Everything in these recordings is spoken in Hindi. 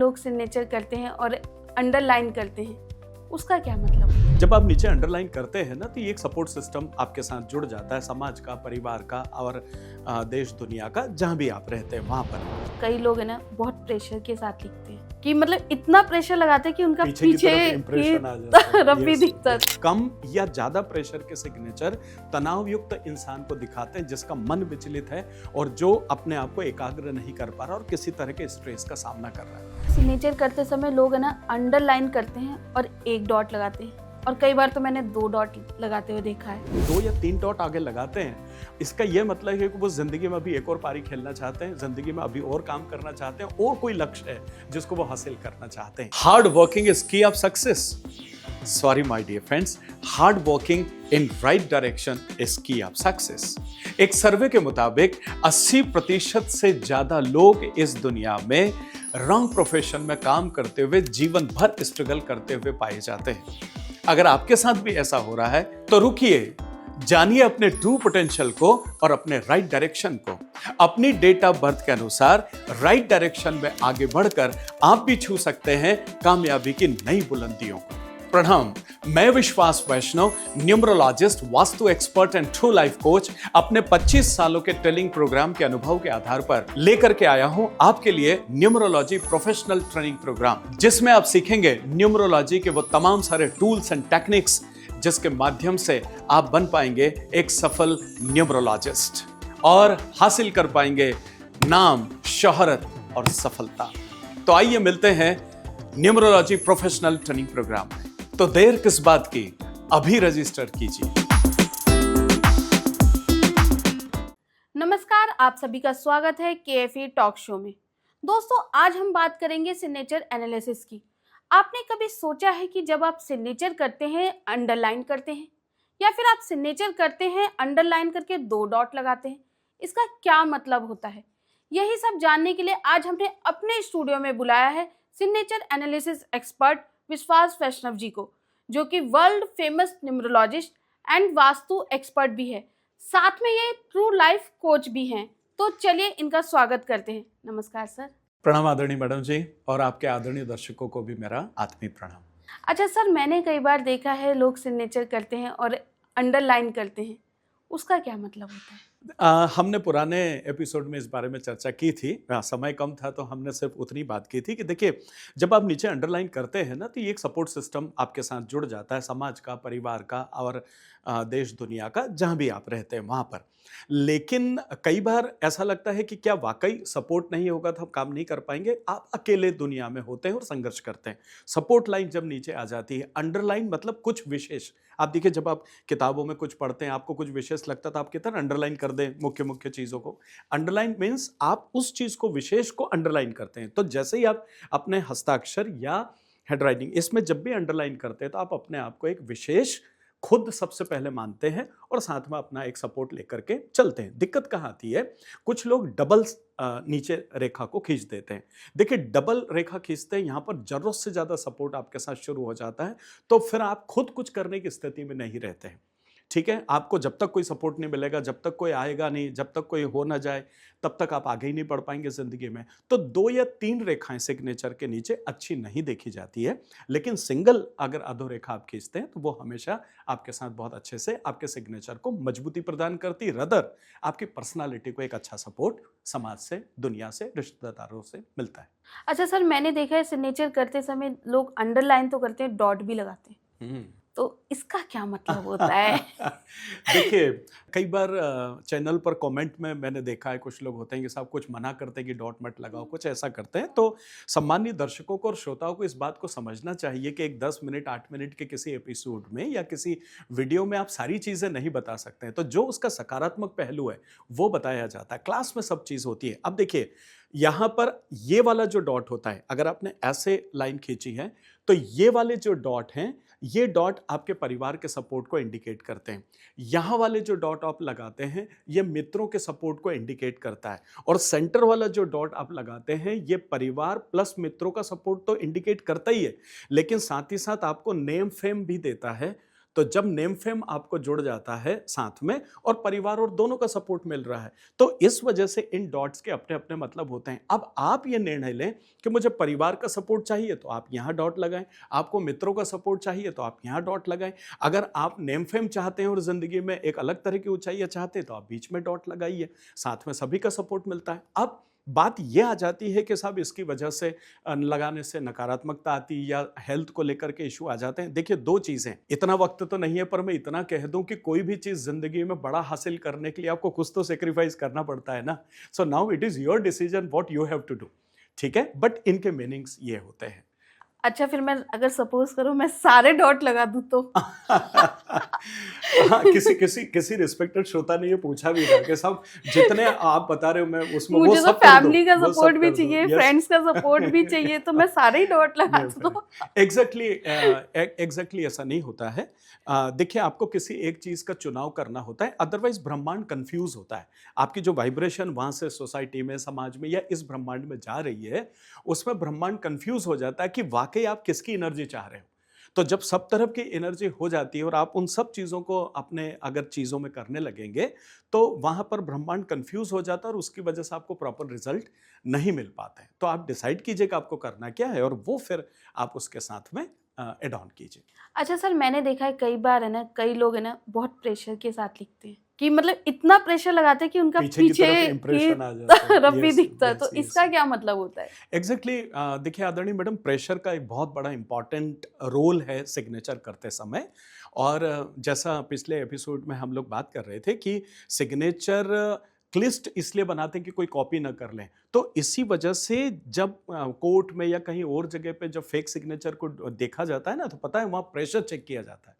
लोग सिग्नेचर करते हैं और अंडरलाइन करते हैं, उसका क्या मतलब है? जब आप नीचे अंडरलाइन करते हैं ना, तो ये एक सपोर्ट सिस्टम आपके साथ जुड़ जाता है, समाज का, परिवार का और देश दुनिया का, जहां भी आप रहते हैं वहां पर। कई लोग है ना बहुत प्रेशर के साथ लिखते हैं कि मतलब इतना प्रेशर लगाते हैं कि उनका पीछे की तरफ भी दिखता है। कम या ज्यादा प्रेशर के सिग्नेचर तनाव युक्त इंसान को दिखाते हैं जिसका मन विचलित है और जो अपने आप को एकाग्र नहीं कर पा रहा और किसी तरह के स्ट्रेस का सामना कर रहा है। सिग्नेचर करते समय लोग है ना अंडरलाइन करते हैं और एक डॉट लगाते हैं, और कई बार तो मैंने 2 डॉट लगाते हुए देखा है। 2 या 3 डॉट आगे लगाते हैं, इसका यह मतलब है कि वो जिंदगी में अभी एक और पारी खेलना चाहते हैं, जिंदगी में अभी और काम करना चाहते हैं, और कोई लक्ष्य है जिसको वो हासिल करना चाहते हैं। Hard working is key of success. Sorry my dear friends, hard working in right direction is key of success. एक सर्वे के मुताबिक 80% से ज्यादा लोग इस दुनिया में रॉन्ग प्रोफेशन में काम करते हुए जीवन भर स्ट्रगल करते हुए पाए जाते हैं। अगर आपके साथ भी ऐसा हो रहा है तो रुकिए, जानिए अपने ट्रू पोटेंशियल को और अपने राइट डायरेक्शन को। अपनी डेट ऑफ बर्थ के अनुसार राइट डायरेक्शन में आगे बढ़कर आप भी छू सकते हैं कामयाबी की नई बुलंदियों को। प्रणाम, मैं Vishwas Vaishnav, numerologist, vastu expert and true life coach, अपने 25 सालों के ट्रेनिंग प्रोग्राम के अनुभव के आधार पर लेकर के आया हूं आपके लिए न्यूमरोलॉजी प्रोफेशनल ट्रेनिंग प्रोग्राम, जिसमें आप सीखेंगे न्यूमरोलॉजी के वो तमाम सारे टूल्स एंड टेक्निक्स जिसके माध्यम से आप बन पाएंगे एक सफल न्यूमरोलॉजिस्ट और हासिल कर पाएंगे नाम, शोहरत और सफलता। तो आइए मिलते हैं न्यूमरोलॉजी प्रोफेशनल ट्रेनिंग प्रोग्राम में। तो देर किस बात की, अभी रजिस्टर कीजिए। नमस्कार, आप सभी का स्वागत है KFE टॉक शो में। दोस्तों, आज हम बात करेंगे सिग्नेचर एनालिसिस की। आपने कभी सोचा है कि जब आप सिग्नेचर करते हैं, अंडरलाइन करते हैं, या फिर आप सिग्नेचर करते हैं, अंडरलाइन करके 2 डॉट लगाते हैं, इसका क्या मतलब होता है? यही सब जानने के लिए आज हमने अपने स्टूडियो में बुलाया है सिग्नेचर एनालिसिस एक्सपर्ट विश्वास वैष्णव जी को, जो कि world famous numerologist and vastu expert भी है, साथ में ये ट्रू लाइफ कोच भी हैं। तो चलिए इनका स्वागत करते हैं। नमस्कार सर। प्रणाम आदरणीय मैडम जी, और आपके आदरणीय दर्शकों को भी मेरा आत्मीय प्रणाम। अच्छा सर, मैंने कई बार देखा है लोग सिग्नेचर करते हैं और अंडरलाइन करते हैं, उसका क्या मतलब होता है? हमने पुराने एपिसोड में इस बारे में चर्चा की थी, समय कम था तो हमने सिर्फ उतनी बात की थी कि देखिए, जब आप नीचे अंडरलाइन करते हैं ना, तो ये एक सपोर्ट सिस्टम आपके साथ जुड़ जाता है, समाज का, परिवार का और देश दुनिया का, जहां भी आप रहते हैं वहां पर। लेकिन कई बार ऐसा लगता है कि क्या वाकई सपोर्ट नहीं होगा तो हम काम नहीं कर पाएंगे। आप अकेले दुनिया में होते हैं और संघर्ष करते हैं। सपोर्ट लाइन जब नीचे आ जाती है, अंडरलाइन मतलब कुछ विशेष। आप देखिए, जब आप किताबों में कुछ पढ़ते हैं, आपको कुछ विशेष लगता तो आप कितना अंडरलाइन कर दें मुख्य मुख्य चीज़ों को। अंडरलाइन मीन्स आप उस चीज़ को, विशेष को अंडरलाइन करते हैं। तो जैसे ही आप अपने हस्ताक्षर या हेड राइटिंग, इसमें जब भी अंडरलाइन करते हैं तो आप अपने आप को एक विशेष खुद सबसे पहले मानते हैं और साथ में अपना एक सपोर्ट लेकर के चलते हैं। दिक्कत कहाँ आती है, कुछ लोग डबल नीचे रेखा को खींच देते हैं। देखिए, डबल रेखा खींचते हैं, यहाँ पर जरूरत से ज़्यादा सपोर्ट आपके साथ शुरू हो जाता है, तो फिर आप खुद कुछ करने की स्थिति में नहीं रहते हैं। ठीक है, आपको जब तक कोई सपोर्ट नहीं मिलेगा, जब तक कोई आएगा नहीं, जब तक कोई हो ना जाए, तब तक आप आगे ही नहीं बढ़ पाएंगे जिंदगी में। तो 2 या 3 रेखाएं सिग्नेचर के नीचे अच्छी नहीं देखी जाती है, लेकिन सिंगल अगर अधोरेखा आप खींचते हैं तो वो हमेशा आपके साथ बहुत अच्छे से आपके सिग्नेचर को मजबूती प्रदान करती है। रदर आपकी पर्सनालिटी को एक अच्छा सपोर्ट समाज से, दुनिया से, रिश्तेदारों से मिलता है। अच्छा सर, मैंने देखा है सिग्नेचर करते समय लोग अंडरलाइन तो करते हैं, डॉट भी लगाते हैं, तो इसका क्या मतलब होता है? देखिए, कई बार चैनल पर कमेंट में मैंने देखा है, कुछ लोग होते हैं कि साहब कुछ मना करते हैं कि डॉट मत लगाओ, कुछ ऐसा करते हैं। तो सम्मानित दर्शकों को और श्रोताओं को इस बात को समझना चाहिए कि एक 10 मिनट 8 मिनट के किसी एपिसोड में या किसी वीडियो में आप सारी चीज़ें नहीं बता सकते हैं। तो जो उसका सकारात्मक पहलू है वो बताया जाता है। क्लास में सब चीज़ होती है। अब देखिए, यहाँ पर ये वाला जो डॉट होता है, अगर आपने ऐसे लाइन खींची है तो ये वाले जो डॉट हैं, ये डॉट आपके परिवार के सपोर्ट को इंडिकेट करते हैं। यहाँ वाले जो डॉट आप लगाते हैं, ये मित्रों के सपोर्ट को इंडिकेट करता है। और सेंटर वाला जो डॉट आप लगाते हैं, ये परिवार प्लस मित्रों का सपोर्ट तो इंडिकेट करता ही है, लेकिन साथ ही साथ आपको नेम फेम भी देता है। तो जब नेम फेम आपको जुड़ जाता है साथ में और परिवार और दोनों का सपोर्ट मिल रहा है, तो इस वजह से इन डॉट्स के अपने अपने मतलब होते हैं। अब आप ये निर्णय लें कि मुझे परिवार का सपोर्ट चाहिए तो आप यहाँ डॉट लगाएं, आपको मित्रों का सपोर्ट चाहिए तो आप यहाँ डॉट लगाएं, अगर आप नेम फेम चाहते हैं और जिंदगी में एक अलग तरह की ऊंचाइयां चाहते हैं तो आप बीच में डॉट लगाइए, साथ में सभी का सपोर्ट मिलता है। अब बात यह आ जाती है कि साहब इसकी वजह से लगाने से नकारात्मकता आती है या हेल्थ को लेकर के इशू आ जाते हैं। देखिए, दो चीजें, इतना वक्त तो नहीं है पर मैं इतना कह दूं कि कोई भी चीज जिंदगी में बड़ा हासिल करने के लिए आपको कुछ तो सेक्रीफाइस करना पड़ता है ना। So now it is your decision what you have to do, ठीक है, बट इनके मीनिंग्स ये होते हैं। अच्छा, फिर मैं अगर सपोज करूं मैं सारे डॉट लगा दूं तो हाँ, किसी रिस्पेक्टेड श्रोता ने ये पूछा भी था कि साहब जितने आप बता रहे हो मैं उसमें वो मुझे तो सब कर दो, फैमिली का वो सब सपोर्ट भी कर दो। चाहिए, Yes. फ्रेंड्स का सपोर्ट भी चाहिए, तो मैं सारे ही डॉट लगा दूं तो एग्जैक्टली ऐसा नहीं होता है। देखिए, आपको किसी एक चीज का चुनाव करना होता है, अदरवाइज ब्रह्मांड कंफ्यूज होता है। आपकी जो वाइब्रेशन वहां से सोसाइटी में, समाज में या इस ब्रह्मांड में जा रही है, उसमें ब्रह्मांड कंफ्यूज हो जाता है कि वाकई आप किसकी एनर्जी चाह रहे हो। तो जब सब तरफ की एनर्जी हो जाती है और आप उन सब चीज़ों को अपने अगर चीज़ों में करने लगेंगे तो वहाँ पर ब्रह्मांड कंफ्यूज हो जाता है और उसकी वजह से आपको प्रॉपर रिजल्ट नहीं मिल पाते हैं। तो आप डिसाइड कीजिए कि आपको करना क्या है और वो फिर आप उसके साथ में एड ऑन कीजिए। अच्छा सर, मैंने देखा है कई बार है ना, कई लोग है ना बहुत प्रेशर के साथ लिखते हैं कि मतलब इतना प्रेशर लगाते हैं कि उनका पीछे की पीछे तरफ impression आ जाता है। तरफ भी Yes, दिखता है। yes, तो yes. इसका क्या मतलब होता है? एग्जैक्टली देखिए आदरणीय मैडम, प्रेशर का एक बहुत बड़ा इंपॉर्टेंट रोल है सिग्नेचर करते समय। और जैसा पिछले एपिसोड में हम लोग बात कर रहे थे कि सिग्नेचर क्लिस्ट इसलिए बनाते हैं कि कोई कॉपी ना कर लें। तो इसी वजह से जब कोर्ट में या कहीं और जगह पे जब फेक सिग्नेचर को देखा जाता है ना, तो पता है वहाँ प्रेशर चेक किया जाता है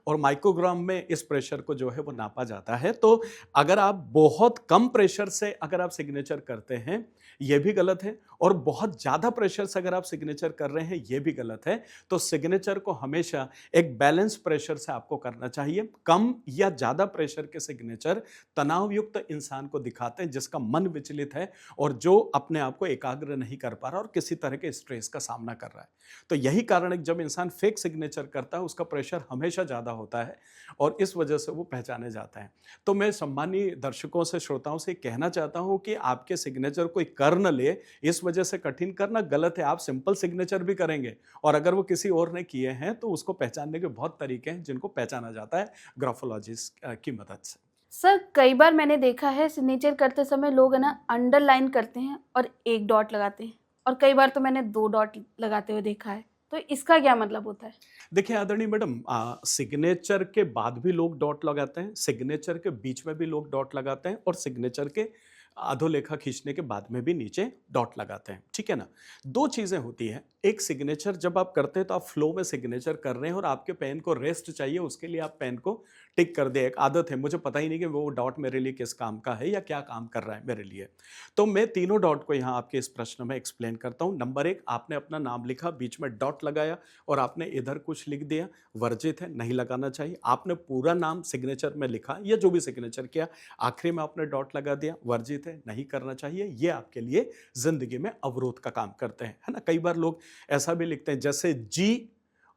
और माइक्रोग्राम में इस प्रेशर को जो है वो नापा जाता है। तो अगर आप बहुत कम प्रेशर से अगर आप सिग्नेचर करते हैं ये भी गलत है, और बहुत ज़्यादा प्रेशर से अगर आप सिग्नेचर कर रहे हैं ये भी गलत है। तो सिग्नेचर को हमेशा एक बैलेंस प्रेशर से आपको करना चाहिए। कम या ज़्यादा प्रेशर के सिग्नेचर तनाव युक्त इंसान को दिखाते हैं जिसका मन विचलित है और जो अपने आप को एकाग्र नहीं कर पा रहा और किसी तरह के स्ट्रेस का सामना कर रहा है। तो यही कारण है कि जब इंसान फेक सिग्नेचर करता है उसका प्रेशर हमेशा ज़्यादा होता है और इस वजह से वो पहचाने जाता है। तो मैं सम्मानीय दर्शकों से, श्रोताओं से कहना चाहता हूं कि आपके सिग्नेचर कोई कर न ले, इस वजह से कठिन करना गलत है। आप सिंपल सिग्नेचर भी करेंगे और अगर वो किसी और ने किए हैं तो उसको पहचानने के बहुत तरीके हैं जिनको पहचाना जाता है ग्राफोलॉजिस्ट की मदद से। सर, कई बार मैंने देखा है सिग्नेचर करते समय लोग है ना अंडरलाइन करते हैं और एक डॉट लगाते हैं, और कई बार तो मैंने 2 डॉट लगाते हुए देखा है। तो इसका क्या मतलब होता है? देखिए आदरणीय मैडम, सिग्नेचर के बाद भी लोग डॉट लगाते हैं, सिग्नेचर के बीच में भी लोग डॉट लगाते हैं और सिग्नेचर के अधोलेखा खींचने के बाद में भी नीचे डॉट लगाते हैं, ठीक है ना। दो चीज़ें होती हैं, एक सिग्नेचर जब आप करते हैं तो आप फ्लो में सिग्नेचर कर रहे हैं और आपके पेन को रेस्ट चाहिए, उसके लिए आप पेन को टिक कर दे। एक आदत है, मुझे पता ही नहीं कि वो डॉट मेरे लिए किस काम का है या क्या काम कर रहा है मेरे लिए। तो मैं तीनों डॉट को यहाँ आपके इस प्रश्न में एक्सप्लेन करता हूँ। नंबर 1, आपने अपना नाम लिखा, बीच में डॉट लगाया और आपने इधर कुछ लिख दिया, वर्जित है, नहीं लगाना चाहिए। आपने पूरा नाम सिग्नेचर में लिखा या जो भी सिग्नेचर किया, आखिरी में आपने डॉट लगा दिया, वर्जित है, नहीं करना चाहिए। ये आपके लिए जिंदगी में अवरोध का काम करते हैं, है ना। कई बार लोग ऐसा भी लिखते हैं, जैसे जी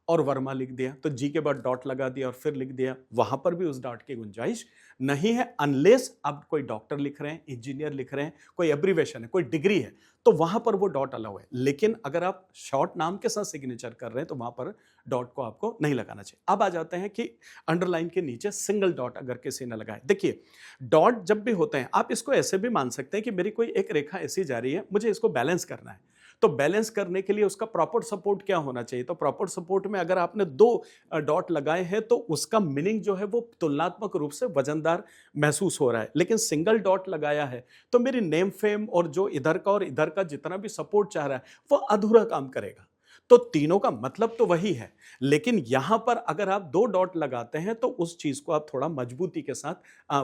और वर्मा लिख दिया तो जी के बाद डॉट लगा दिया और फिर लिख दिया, वहां पर भी उस डॉट की गुंजाइश नहीं है। अनलेस आप कोई डॉक्टर लिख रहे हैं, इंजीनियर लिख रहे हैं, कोई एब्रीवेशन है, कोई डिग्री है, तो वहां पर वो डॉट अलाउ है। लेकिन अगर आप शॉर्ट नाम के साथ सिग्नेचर कर रहे हैं तो वहां पर डॉट को आपको नहीं लगाना चाहिए। अब आ जाते हैं कि अंडरलाइन के नीचे सिंगल डॉट अगर किसी ने लगाए। देखिए, डॉट जब भी होते हैं आप इसको ऐसे भी मान सकते हैं कि मेरी कोई एक रेखा ऐसी जा रही है, मुझे इसको बैलेंस करना है। तो बैलेंस करने के लिए उसका प्रॉपर सपोर्ट क्या होना चाहिए? तो प्रॉपर सपोर्ट में अगर आपने 2 डॉट लगाए हैं तो उसका मीनिंग जो है वो तुलनात्मक रूप से वजनदार महसूस हो रहा है। लेकिन सिंगल डॉट लगाया है तो मेरी नेम फेम और जो इधर का और इधर का जितना भी सपोर्ट चाह रहा है वो अधूरा काम करेगा। तो तीनों का मतलब तो वही है, लेकिन यहां पर अगर आप 2 डॉट लगाते हैं तो उस चीज को आप थोड़ा मजबूती के साथ,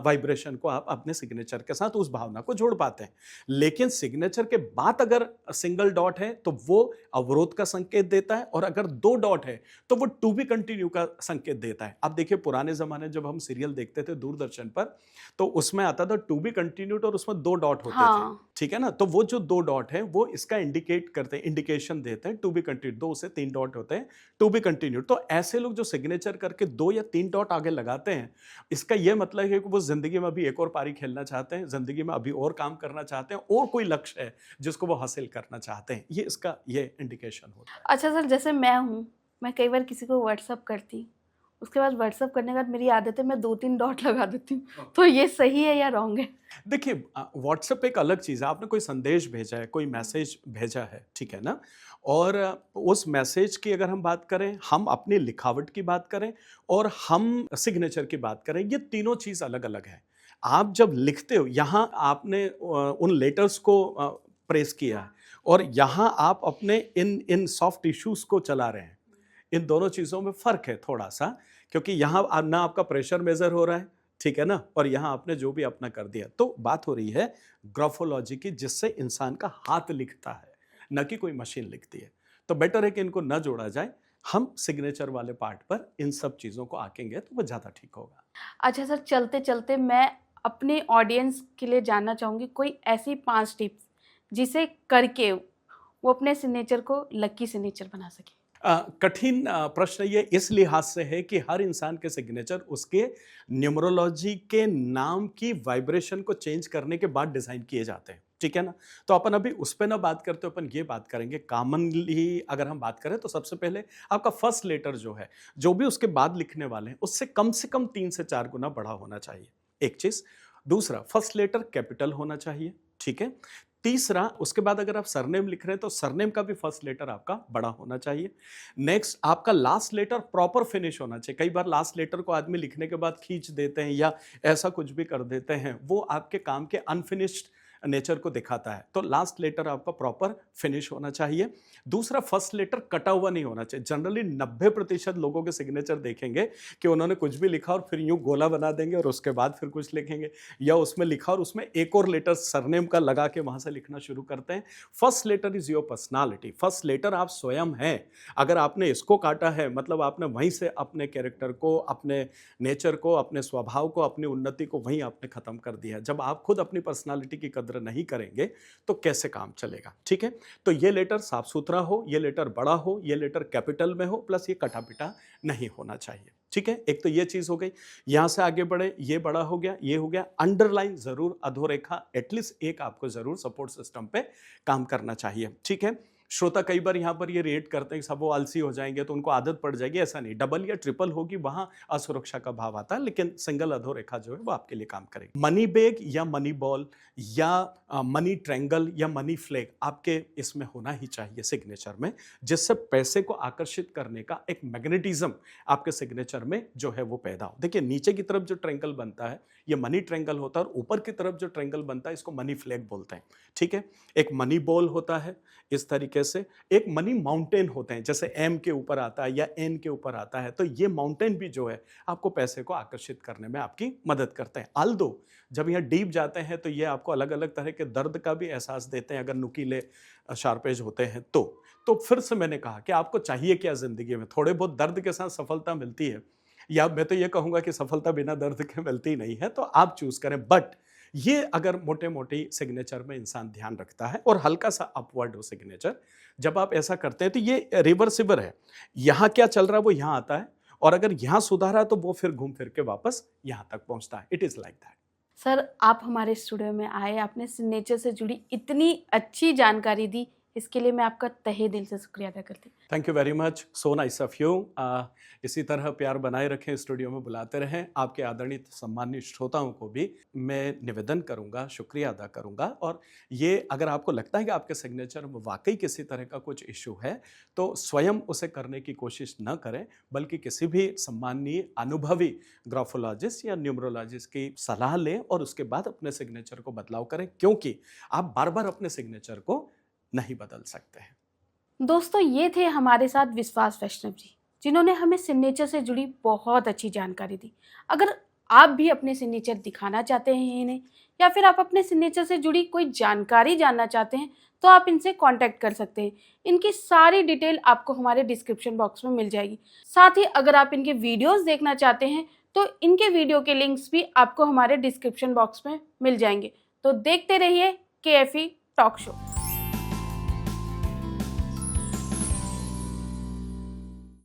वाइब्रेशन को आप अपने सिग्नेचर के साथ उस भावना को जोड़ पाते हैं। लेकिन सिग्नेचर के बाद अगर सिंगल डॉट है तो वो अवरोध का संकेत देता है, और अगर 2 डॉट है तो वो टू बी कंटिन्यू का संकेत देता है। अब देखिए, पुराने जमाने जब हम सीरियल देखते थे दूरदर्शन पर तो उसमें आता था टू बी कंटिन्यूड और उसमें 2 डॉट होते थे, ठीक है ना। तो वो जो 2 डॉट है वो इसका इंडिकेट करते हैं, इंडिकेशन देते हैं टू बी कंटिन्यूड। 2 से 3 डॉट होते हैं, टू बी कंटिन्यूड। तो ऐसे लोग जो सिग्नेचर करके 2 या 3 डॉट आगे लगाते हैं, इसका ये मतलब है कि वो जिंदगी में अभी एक और पारी खेलना चाहते हैं, जिंदगी में अभी और काम करना चाहते हैं, और कोई लक्ष्य है जिसको वो हासिल करना चाहते हैं। ये इसका ये इंडिकेशन होता है। अच्छा सर, जैसे मैं हूँ, मैं कई बार किसी को व्हाट्सअप करती, उसके बाद व्हाट्सअप करने के बाद मेरी आदत है मैं 2-3 डॉट लगा देती हूँ, तो ये सही है या रॉन्ग है? देखिए, व्हाट्सएप एक अलग चीज़ है। आपने कोई संदेश भेजा है, कोई मैसेज भेजा है, ठीक है ना। और उस मैसेज की अगर हम बात करें, हम अपनी लिखावट की बात करें और हम सिग्नेचर की बात करें, ये तीनों चीज़ अलग अलग है। आप जब लिखते हो, यहाँ आपने उन लेटर्स को प्रेस किया है, और यहाँ आप अपने इन इन सॉफ्ट टिश्यूज को चला रहे हैं। इन दोनों चीज़ों में फ़र्क है थोड़ा सा, क्योंकि यहाँ ना आपका प्रेशर मेजर हो रहा है, ठीक है ना, और यहाँ आपने जो भी अपना कर दिया। तो बात हो रही है ग्राफोलॉजी की, जिससे इंसान का हाथ लिखता है, न कि कोई मशीन लिखती है। तो बेटर है कि इनको न जोड़ा जाए। हम सिग्नेचर वाले पार्ट पर इन सब चीज़ों को आकेंगे तो वो ज़्यादा ठीक होगा। अच्छा सर, चलते चलते मैं अपने ऑडियंस के लिए जानना चाहूँगी कोई ऐसी 5 टिप्स जिसे करके वो अपने सिग्नेचर को लकी सिग्नेचर बना सके। कठिन प्रश्न ये इस लिहाज से है कि हर इंसान के सिग्नेचर उसके न्यूमरोलॉजी के नाम की वाइब्रेशन को चेंज करने के बाद डिजाइन किए जाते हैं, ठीक है ना। तो अपन अभी उस पर ना बात करते, अपन ये बात करेंगे कॉमनली। अगर हम बात करें तो सबसे पहले आपका फर्स्ट लेटर जो है, जो भी उसके बाद लिखने वाले हैं, उससे कम 3 से 4 गुना बड़ा होना चाहिए, एक चीज। दूसरा, फर्स्ट लेटर कैपिटल होना चाहिए, ठीक है। तीसरा, उसके बाद अगर आप सरनेम लिख रहे हैं तो सरनेम का भी फर्स्ट लेटर आपका बड़ा होना चाहिए। नेक्स्ट, आपका लास्ट लेटर प्रॉपर फिनिश होना चाहिए। कई बार लास्ट लेटर को आदमी लिखने के बाद खींच देते हैं या ऐसा कुछ भी कर देते हैं, वो आपके काम के अनफिनिश्ड नेचर को दिखाता है। तो लास्ट लेटर आपका प्रॉपर फिनिश होना चाहिए। दूसरा, फर्स्ट लेटर कटा हुआ नहीं होना चाहिए। जनरली 90% लोगों के सिग्नेचर देखेंगे कि उन्होंने कुछ भी लिखा और फिर यूं गोला बना देंगे और उसके बाद फिर कुछ लिखेंगे, या उसमें लिखा और उसमें एक और लेटर सरनेम का लगा के वहां से लिखना शुरू करते हैं। First letter is your personality. First letter आप स्वयं हैं। अगर आपने इसको काटा है, मतलब आपने वहीं से अपने कैरेक्टर को, अपने नेचर को, अपने स्वभाव को, अपनी उन्नति को वहीं आपने खत्म कर दिया। जब आप खुद अपनी पर्सनालिटी की कदर नहीं करेंगे तो कैसे काम चलेगा, ठीक है। तो ये लेटर साफ सुथरा हो, ये लेटर बड़ा हो, ये लेटर कैपिटल में हो, प्लस ये कटा पिटा नहीं होना चाहिए, ठीक है। एक तो ये चीज हो गई। यहां से आगे बढ़े, ये बड़ा हो गया, ये हो गया। अंडरलाइन जरूर, अधोरेखा एटलीस्ट एक आपको जरूर सपोर्ट सिस्टम पे काम करना चाहिए, ठीक है। श्रोता कई बार यहाँ पर ये रेट करते हैं कि सब वो आलसी हो जाएंगे तो उनको आदत पड़ जाएगी। ऐसा नहीं, डबल या ट्रिपल होगी, वहां असुरक्षा का भाव आता है, लेकिन सिंगल अधोरेखा जो है वो आपके लिए काम करेगी। मनी बैग या मनी बॉल या मनी ट्रायंगल या मनी फ्लैग आपके इसमें होना ही चाहिए सिग्नेचर में, जिससे पैसे को आकर्षित करने का एक मैग्नेटिज्म आपके सिग्नेचर में जो है वो पैदा हो। देखिए, नीचे की तरफ जो ट्रायंगल बनता है ये मनी ट्रायंगल होता है, और ऊपर की तरफ जो ट्रायंगल बनता है इसको मनी फ्लैग बोलते हैं, ठीक है। एक मनी बॉल होता है इस तरीके से, एक मनी माउंटेन होते हैं, जैसे एम के ऊपर आता है या एन के ऊपर आता है। तो ये माउंटेन भी जो है आपको पैसे को आकर्षित करने में आपकी मदद करते हैं। आल्दो जब यहाँ डीप जाते हैं तो ये आपको अलग अलग तरह के दर्द का भी एहसास देते हैं, अगर नुकीले शार्पेज होते हैं तो फिर से मैंने कहा कि आपको चाहिए क्या जिंदगी में। थोड़े बहुत दर्द के साथ सफलता मिलती है, या मैं तो ये कहूंगा कि सफलता बिना दर्द के मिलती नहीं है, तो आप चूज करें। बट ये अगर मोटे मोटी सिग्नेचर में इंसान ध्यान रखता है और हल्का सा अपवर्ड हो सिग्नेचर, जब आप ऐसा करते हैं तो ये रिवर्सिबल है। यहाँ क्या चल रहा है वो यहाँ आता है, और अगर यहाँ सुधारा तो वो फिर घूम फिर के वापस यहाँ तक पहुँचता है। It is like that. Sir, आप हमारे स्टूडियो में आए, आपने सिग्नेचर से जुड़ी इतनी अच्छी जानकारी दी, इसके लिए मैं आपका तहे दिल से शुक्रिया अदा करती हूँ। Thank you very much, so nice of you. इसी तरह प्यार बनाए रखें, स्टूडियो में बुलाते रहें। आपके आदरणीय सम्मानित श्रोताओं को भी मैं निवेदन करूंगा, शुक्रिया अदा करूंगा। और ये अगर आपको लगता है कि आपके सिग्नेचर में वाकई किसी तरह का कुछ इशू है तो स्वयं उसे करने की कोशिश न करें, बल्कि किसी भी सम्मानीय अनुभवी ग्राफोलॉजिस्ट या न्यूमरोलॉजिस्ट की सलाह लें और उसके बाद अपने सिग्नेचर को बदलाव करें, क्योंकि आप बार बार अपने सिग्नेचर को नहीं बदल सकते हैं। दोस्तों, ये थे हमारे साथ विश्वास वैष्णव जी, जिन्होंने हमें सिग्नेचर से जुड़ी बहुत अच्छी जानकारी दी। अगर आप भी अपने सिग्नेचर दिखाना चाहते हैं इन्हें, या फिर आप अपने सिग्नेचर से जुड़ी कोई जानकारी जानना चाहते हैं, तो आप इनसे कांटेक्ट कर सकते हैं। इनकी सारी डिटेल आपको हमारे डिस्क्रिप्शन बॉक्स में मिल जाएगी। साथ ही अगर आप इनके वीडियोस देखना चाहते हैं तो इनके वीडियो के लिंक्स भी आपको हमारे डिस्क्रिप्शन बॉक्स में मिल जाएंगे। तो देखते रहिए KFE टॉक शो।